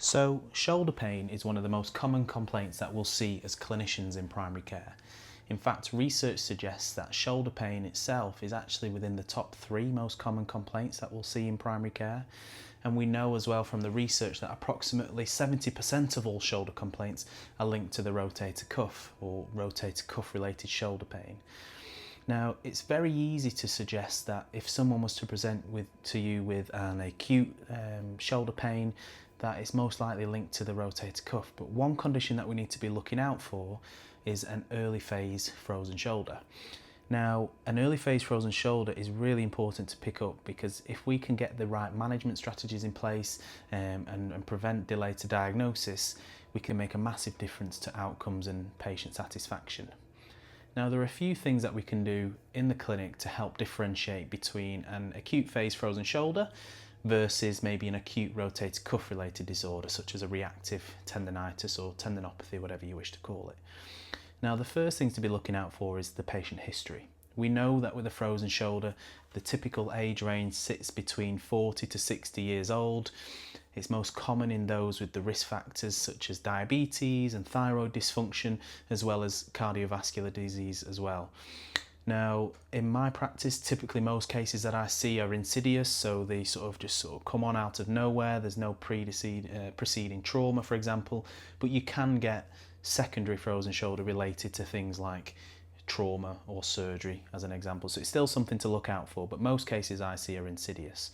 So, shoulder pain is one of the most common complaints that we'll see as clinicians in primary care. In fact, research suggests that shoulder pain itself is actually within the top 3 most common complaints that we'll see in primary care. And we know as well from the research that approximately 70% of all shoulder complaints are linked to the rotator cuff or rotator cuff related shoulder pain. Now, it's very easy to suggest that if someone was to present to you with an acute shoulder pain, that is most likely linked to the rotator cuff. But one condition that we need to be looking out for is an early phase frozen shoulder. Now, an early phase frozen shoulder is really important to pick up because if we can get the right management strategies in place and prevent delay to diagnosis, we can make a massive difference to outcomes and patient satisfaction. Now, there are a few things that we can do in the clinic to help differentiate between an acute phase frozen shoulder versus maybe an acute rotator cuff related disorder such as a reactive tendonitis or tendinopathy, whatever you wish to call it. Now, the first thing to be looking out for is the patient history. We know that with a frozen shoulder, the typical age range sits between 40 to 60 years old. It's most common in those with the risk factors such as diabetes and thyroid dysfunction, as well as cardiovascular disease as well. Now, in my practice, typically most cases that I see are insidious, so they sort of come on out of nowhere. There's no preceding trauma, for example, but you can get secondary frozen shoulder related to things like trauma or surgery, as an example. So it's still something to look out for, but most cases I see are insidious.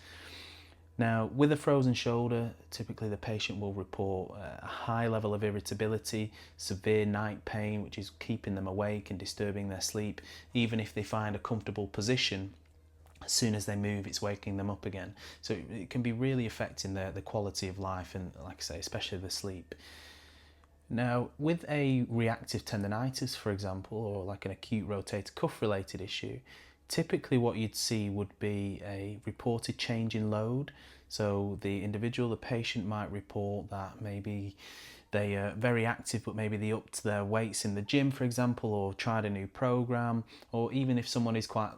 Now, with a frozen shoulder, typically the patient will report a high level of irritability, severe night pain, which is keeping them awake and disturbing their sleep. Even if they find a comfortable position, as soon as they move, it's waking them up again. So it can be really affecting the quality of life and, like I say, especially the sleep. Now, with a reactive tendonitis, for example, or like an acute rotator cuff related issue, typically what you'd see would be a reported change in load. So the individual, the patient might report that maybe they are very active, but maybe they upped their weights in the gym, for example, or tried a new program, or even if someone is quite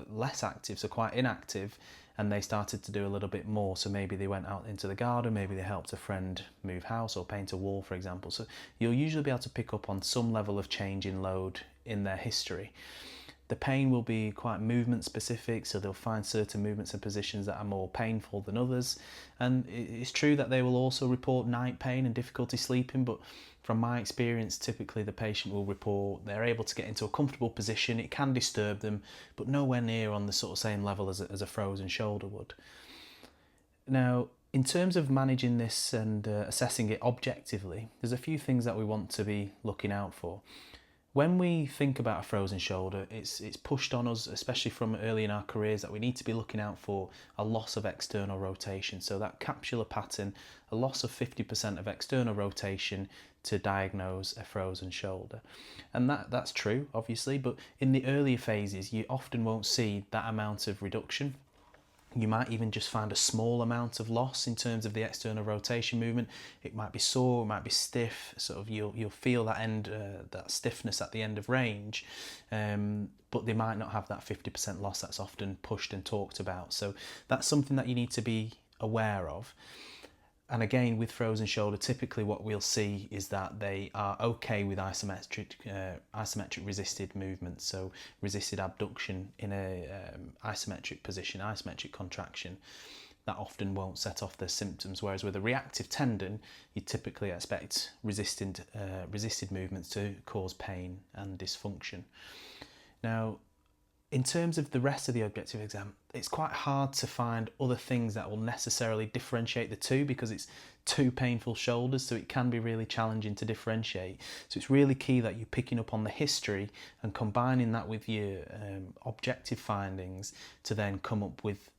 less active, so quite inactive, and they started to do a little bit more. So maybe they went out into the garden, maybe they helped a friend move house or paint a wall, for example. So you'll usually be able to pick up on some level of change in load in their history. The pain will be quite movement specific, so they'll find certain movements and positions that are more painful than others. And it's true that they will also report night pain and difficulty sleeping, but from my experience, typically the patient will report they're able to get into a comfortable position. It can disturb them, but nowhere near on the sort of same level as a frozen shoulder would. Now, in terms of managing this and assessing it objectively, there's a few things that we want to be looking out for. When we think about a frozen shoulder, it's pushed on us, especially from early in our careers, that we need to be looking out for a loss of external rotation. So that capsular pattern, a loss of 50% of external rotation to diagnose a frozen shoulder. And that's true, obviously, but in the earlier phases, you often won't see that amount of reduction. You might even just find a small amount of loss in terms of the external rotation movement. It might be sore, it might be stiff, sort of you'll feel that stiffness at the end of range, but they might not have that 50% loss that's often pushed and talked about. So that's something that you need to be aware of. And again, with frozen shoulder, typically what we'll see is that they are okay with isometric resisted movement, so resisted abduction in a isometric position, isometric contraction. That often won't set off the symptoms, whereas with a reactive tendon, you typically expect resisted movements to cause pain and dysfunction. Now, in terms of the rest of the objective exam, it's quite hard to find other things that will necessarily differentiate the two because it's two painful shoulders, so it can be really challenging to differentiate. So it's really key that you're picking up on the history and combining that with your objective findings to then come up with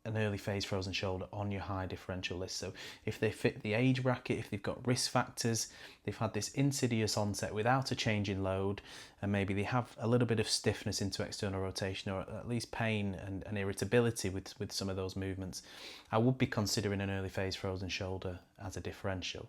an early phase frozen shoulder on your high differential list. So if they fit the age bracket, if they've got risk factors, they've had this insidious onset without a change in load, and maybe they have a little bit of stiffness into external rotation or at least pain and irritability with some of those movements, I would be considering an early phase frozen shoulder as a differential.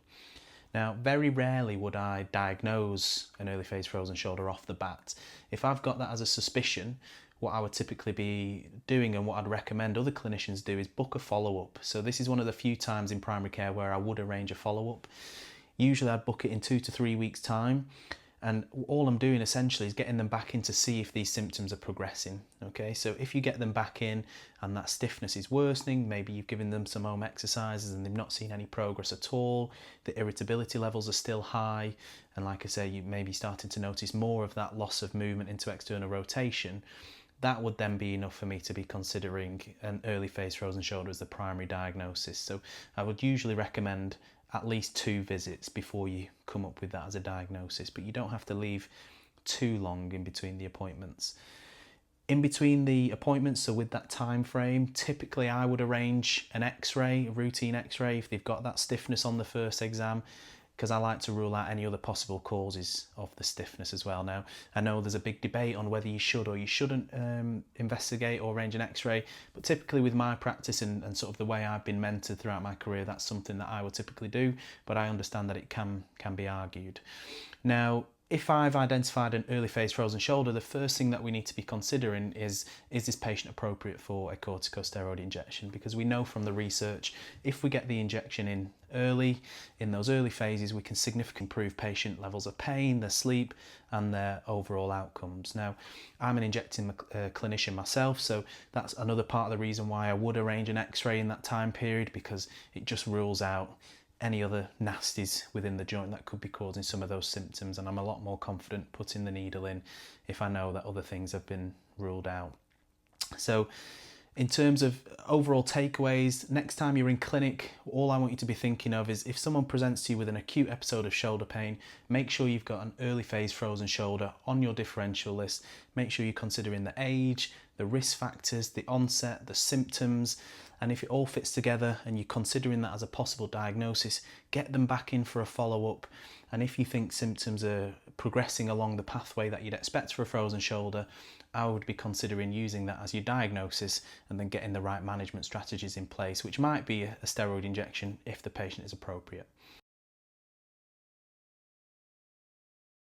Now, very rarely would I diagnose an early phase frozen shoulder off the bat. If I've got that as a suspicion, what I would typically be doing and what I'd recommend other clinicians do is book a follow-up. So this is one of the few times in primary care where I would arrange a follow-up. Usually I'd book it in 2 to 3 weeks time, and all I'm doing essentially is getting them back in to see if these symptoms are progressing. Okay, so if you get them back in and that stiffness is worsening, maybe you've given them some home exercises and they've not seen any progress at all, the irritability levels are still high, and like I say, you may be starting to notice more of that loss of movement into external rotation, that would then be enough for me to be considering an early phase frozen shoulder as the primary diagnosis. So I would usually recommend at least 2 visits before you come up with that as a diagnosis, but you don't have to leave too long in between the appointments. In between the appointments, so with that time frame, typically I would arrange an x-ray, a routine x-ray if they've got that stiffness on the first exam, because I like to rule out any other possible causes of the stiffness as well. Now, I know there's a big debate on whether you should or you shouldn't investigate or arrange an x-ray, but typically with my practice and sort of the way I've been mentored throughout my career, that's something that I would typically do, but I understand that it can be argued. Now, if I've identified an early phase frozen shoulder, the first thing that we need to be considering is this patient appropriate for a corticosteroid injection? Because we know from the research, if we get the injection in early, in those early phases, we can significantly improve patient levels of pain, their sleep, and their overall outcomes. Now, I'm an injecting clinician myself, so that's another part of the reason why I would arrange an x-ray in that time period, because it just rules out any other nasties within the joint that could be causing some of those symptoms, and I'm a lot more confident putting the needle in if I know that other things have been ruled out. So in terms of overall takeaways, next time you're in clinic, all I want you to be thinking of is if someone presents to you with an acute episode of shoulder pain, make sure you've got an early phase frozen shoulder on your differential list. Make sure you're considering the age, the risk factors, the onset, the symptoms, and if it all fits together and you're considering that as a possible diagnosis, get them back in for a follow-up. And if you think symptoms are progressing along the pathway that you'd expect for a frozen shoulder, I would be considering using that as your diagnosis and then getting the right management strategies in place, which might be a steroid injection if the patient is appropriate.